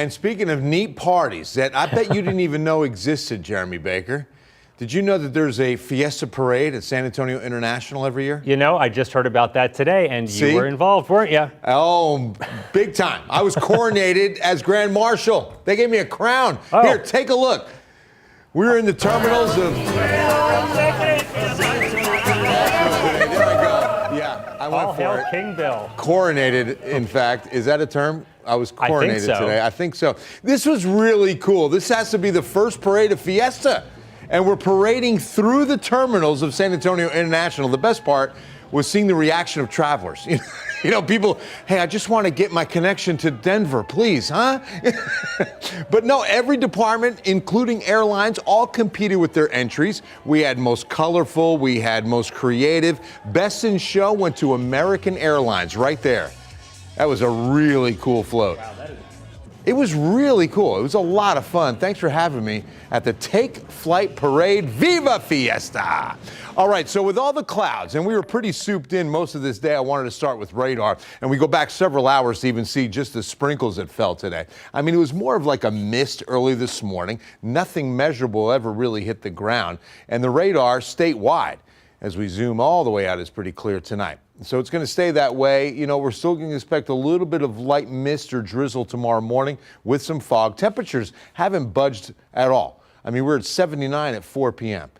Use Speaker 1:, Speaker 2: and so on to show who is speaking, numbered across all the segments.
Speaker 1: And speaking of neat parties that I bet you didn't even know existed, Jeremy Baker, did you know that there's a Fiesta Parade at San Antonio International every year?
Speaker 2: You know, I just heard about that today, and
Speaker 1: See?
Speaker 2: You were involved, weren't you?
Speaker 1: Oh, big time. I was coronated as Grand Marshal. They gave me a crown.
Speaker 2: Oh.
Speaker 1: Here, take a look. We were in the terminals of... Yeah, I went
Speaker 2: All
Speaker 1: for
Speaker 2: hail
Speaker 1: it.
Speaker 2: King Bill.
Speaker 1: Coronated, in fact. Is that a term? I was coronated
Speaker 2: so.
Speaker 1: today. I think so. This was really cool. This has to be the first parade of Fiesta. And we're parading through the terminals of San Antonio International. The best part was seeing the reaction of travelers. You know, people, hey, I just want to get my connection to Denver, please, huh? But no, every department, including airlines, all competed with their entries. We had most colorful, we had most creative. Best in show went to American Airlines right there. That was a really cool float.
Speaker 2: Wow, that is...
Speaker 1: It was really cool. It was a lot of fun. Thanks for having me at the Take Flight Parade. Viva Fiesta! All right, so with all the clouds, and we were pretty souped in most of this day, I wanted to start with radar. And we go back several hours to even see just the sprinkles that fell today. I mean, it was more of like a mist early this morning. Nothing measurable ever really hit the ground. And the radar statewide, as we zoom all the way out, is pretty clear tonight. So it's going to stay that way. You know, we're still going to expect a little bit of light mist or drizzle tomorrow morning with some fog. Temperatures haven't budged at all. I mean, we're at 79 at 4 p.m.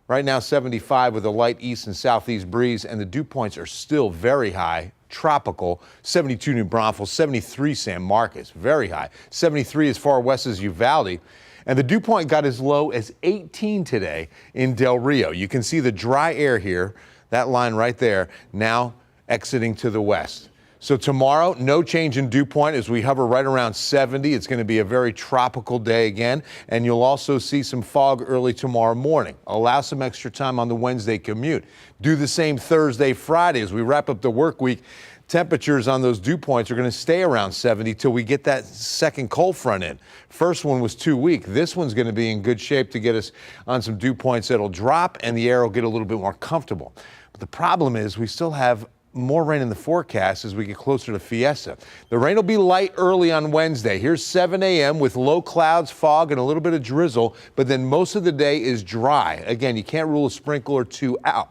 Speaker 1: Right now, 75 with a light east and southeast breeze, and the dew points are still very high. Tropical, 72 New Braunfels, 73 San Marcos, very high. 73 as far west as Uvalde. And the dew point got as low as 18 today in Del Rio. You can see the dry air here, that line right there, now exiting to the west. So tomorrow, no change in dew point as we hover right around 70. It's going to be a very tropical day again, and you'll also see some fog early tomorrow morning. Allow some extra time on the Wednesday commute. Do the same Thursday, Friday as we wrap up the work week. Temperatures on those dew points are going to stay around 70 till we get that second cold front in. First one was too weak. This one's going to be in good shape to get us on some dew points that'll drop and the air will get a little bit more comfortable. But the problem is we still have more rain in the forecast as we get closer to Fiesta. The rain will be light early on Wednesday. Here's 7 a.m. with low clouds, fog, and a little bit of drizzle, but then most of the day is dry. Again, you can't rule a sprinkle or two out.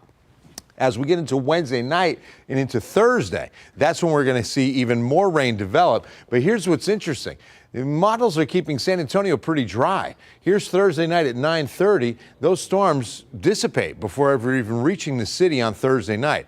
Speaker 1: As we get into Wednesday night and into Thursday, that's when we're going to see even more rain develop. But here's what's interesting. The models are keeping San Antonio pretty dry. Here's Thursday night at 9:30. Those storms dissipate before ever even reaching the city on Thursday night.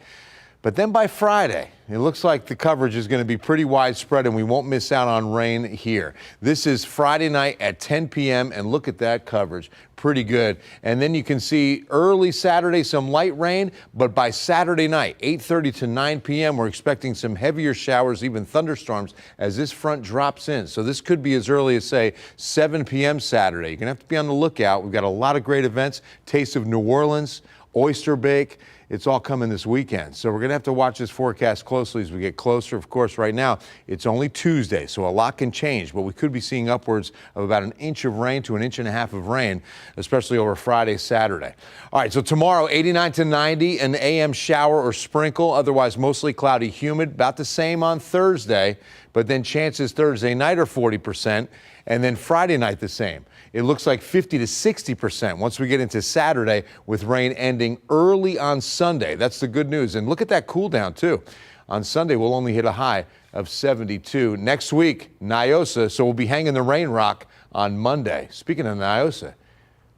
Speaker 1: But then by Friday, it looks like the coverage is going to be pretty widespread and we won't miss out on rain here. This is Friday night at 10 p.m. and look at that coverage. Pretty good. And then you can see early Saturday some light rain, but by Saturday night, 8:30 to 9 p.m., we're expecting some heavier showers, even thunderstorms, as this front drops in. So this could be as early as, say, 7 p.m. Saturday. You're going to have to be on the lookout. We've got a lot of great events. Taste of New Orleans, Oyster Bake. It's all coming this weekend. So we're going to have to watch this forecast closely as we get closer. Of course, right now, it's only Tuesday, so a lot can change, but we could be seeing upwards of about an inch of rain to an inch and a half of rain, especially over Friday, Saturday. All right, so tomorrow, 89 to 90, an AM shower or sprinkle, otherwise mostly cloudy, humid, about the same on Thursday, but then chances Thursday night are 40%, and then Friday night the same. It looks like 50 to 60% once we get into Saturday, with rain ending early on Sunday. That's the good news. And look at that cool down, too. On Sunday, we'll only hit a high of 72. Next week, Nyosa, so we'll be hanging the rain rock on Monday. Speaking of Nyosa,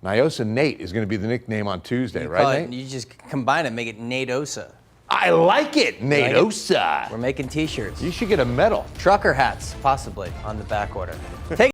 Speaker 1: Nyosa Nate is going to be the nickname on Tuesday, right, Nate?
Speaker 3: You just combine it, make it Nateosa.
Speaker 1: I like it, Nateosa.
Speaker 3: We're making T-shirts.
Speaker 1: You should get a medal.
Speaker 3: Trucker hats, possibly, on the back order.